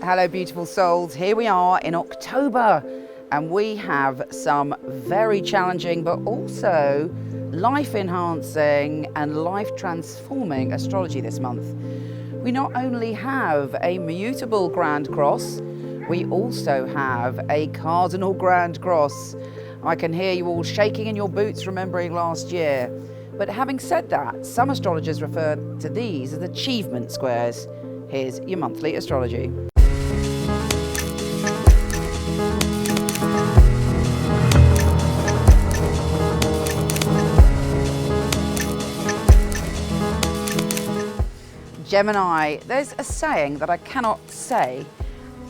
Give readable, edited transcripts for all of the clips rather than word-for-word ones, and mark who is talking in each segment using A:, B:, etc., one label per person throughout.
A: Hello beautiful souls, here we are in October and we have some very challenging but also life enhancing and life transforming astrology this month. We not only have a Mutable Grand Cross, we also have a Cardinal Grand Cross. I can hear you all shaking in your boots remembering last year. But having said that, some astrologers refer to these as achievement squares. Here's your monthly astrology. Gemini, there's a saying that I cannot say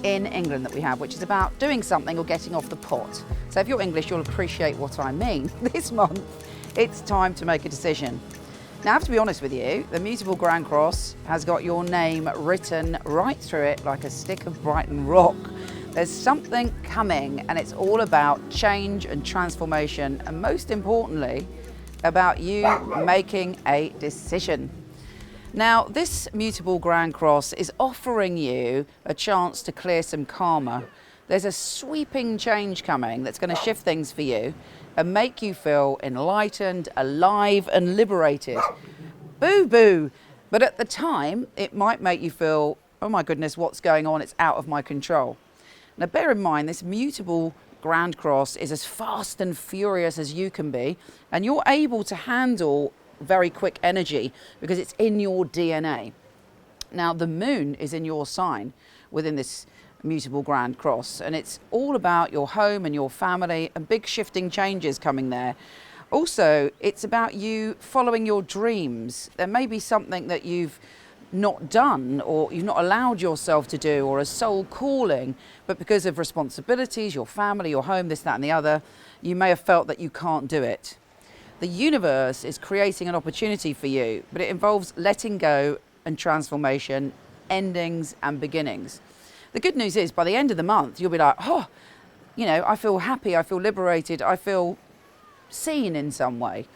A: in England that we have, which is about doing something or getting off the pot. So if you're English, you'll appreciate what I mean. This month, it's time to make a decision. Now, I have to be honest with you, the Mutable Grand Cross has got your name written right through it like a stick of Brighton rock. There's something coming and it's all about change and transformation, and most importantly, about you making a decision. Now, this Mutable Grand Cross is offering you a chance to clear some karma. There's a sweeping change coming that's going to shift things for you and make you feel enlightened, alive and liberated. Boo boo! But at the time, it might make you feel, oh my goodness, what's going on? It's out of my control. Now bear in mind, this Mutable Grand Cross is as fast and furious as you can be, and you're able to handle very quick energy because it's in your DNA. Now the moon is in your sign within this Mutable Grand Cross, and it's all about your home and your family and big shifting changes coming there. Also, it's about you following your dreams. There may be something that you've not done or you've not allowed yourself to do, or a soul calling, but because of responsibilities, your family, your home, this, that and the other, you may have felt that you can't do it. The universe is creating an opportunity for you, but it involves letting go and transformation, endings and beginnings. The good news is by the end of the month, you'll be like, oh, you know, I feel happy, I feel liberated, I feel seen in some way.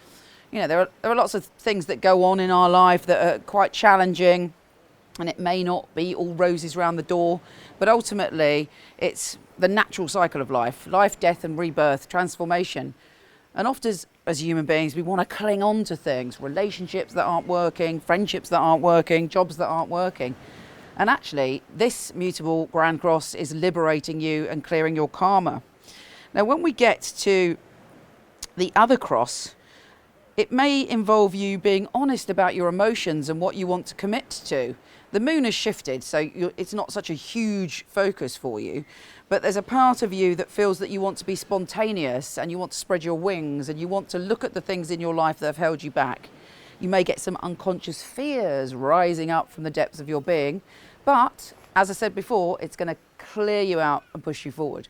A: You know, there are lots of things that go on in our life that are quite challenging, and it may not be all roses round the door, but ultimately it's the natural cycle of life, death and rebirth, transformation. And often as human beings, we want to cling on to things, relationships that aren't working, friendships that aren't working, jobs that aren't working. And actually, this Mutable Grand Cross is liberating you and clearing your karma. Now, when we get to the other cross, it may involve you being honest about your emotions and what you want to commit to. The moon has shifted, so it's not such a huge focus for you, but there's a part of you that feels that you want to be spontaneous and you want to spread your wings and you want to look at the things in your life that have held you back. You may get some unconscious fears rising up from the depths of your being, but as I said before, it's going to clear you out and push you forward.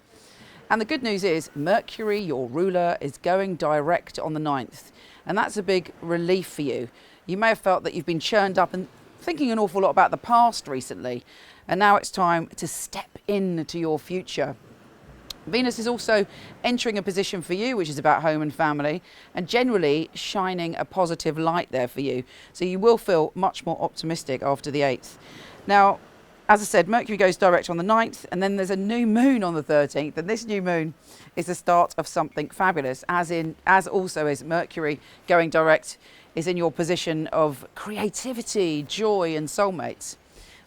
A: And the good news is Mercury, your ruler, is going direct on the 9th, and that's a big relief for you. You may have felt that you've been churned up and thinking an awful lot about the past recently, and now it's time to step into your future. Venus is also entering a position for you which is about home and family, and generally shining a positive light there for you. So you will feel much more optimistic after the 8th. Now, as I said, Mercury goes direct on the 9th, and then there's a new moon on the 13th, and this new moon is the start of something fabulous, as also is Mercury going direct is in your position of creativity, joy and soulmates.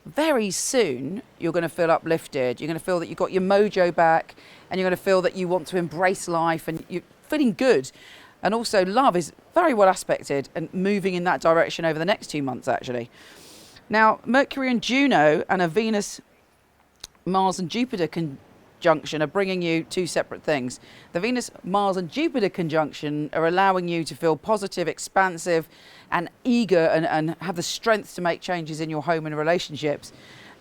A: Very soon, you're going to feel uplifted. You're going to feel that you've got your mojo back, and you're going to feel that you want to embrace life and you're feeling good. And also love is very well aspected and moving in that direction over the next 2 months, actually. Now, Mercury and Juno and a Venus, Mars and Jupiter conjunction are bringing you two separate things. The Venus, Mars and Jupiter conjunction are allowing you to feel positive, expansive and eager and have the strength to make changes in your home and relationships.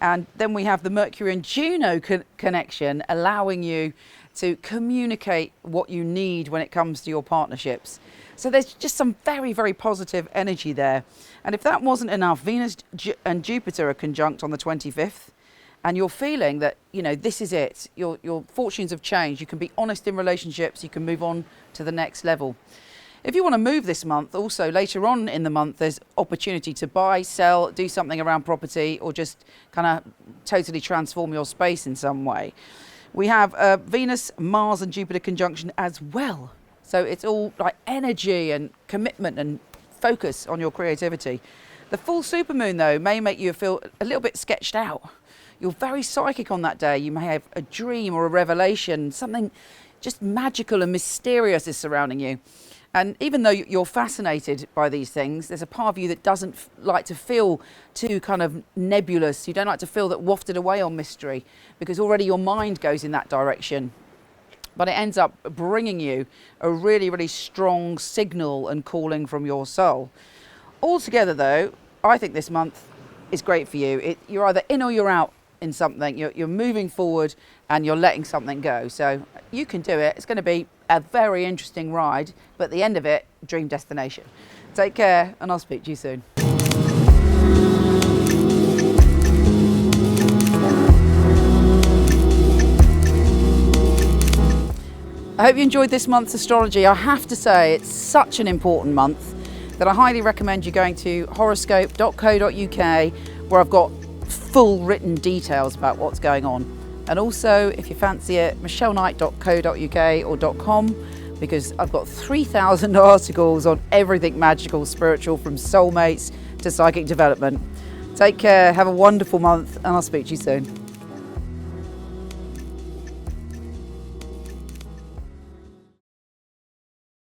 A: And then we have the Mercury and Juno connection allowing you to communicate what you need when it comes to your partnerships. So there's just some very, very positive energy there. And if that wasn't enough, Venus and Jupiter are conjunct on the 25th. And you're feeling that, you know, this is it. Your fortunes have changed. You can be honest in relationships. You can move on to the next level. If you want to move this month, also later on in the month, there's opportunity to buy, sell, do something around property, or just kind of totally transform your space in some way. We have Venus, Mars and Jupiter conjunction as well. So it's all like energy and commitment and focus on your creativity. The full supermoon, though, may make you feel a little bit sketched out. You're very psychic on that day. You may have a dream or a revelation, something just magical and mysterious is surrounding you. And even though you're fascinated by these things, there's a part of you that doesn't like to feel too kind of nebulous. You don't like to feel that wafted away on mystery, because already your mind goes in that direction. But it ends up bringing you a really, really strong signal and calling from your soul. Altogether, though, I think this month is great for you. You're either in or you're out in something. You're moving forward and you're letting something go. So you can do it. It's going to be a very interesting ride, but at the end of it, dream destination. Take care, and I'll speak to you soon. I hope you enjoyed this month's astrology. I have to say, it's such an important month that I highly recommend you going to horoscope.co.uk, where I've got full written details about what's going on. And also, if you fancy it, michelleknight.co.uk or .com, because I've got 3,000 articles on everything magical, spiritual, from soulmates to psychic development. Take care, have a wonderful month, and I'll speak to you soon.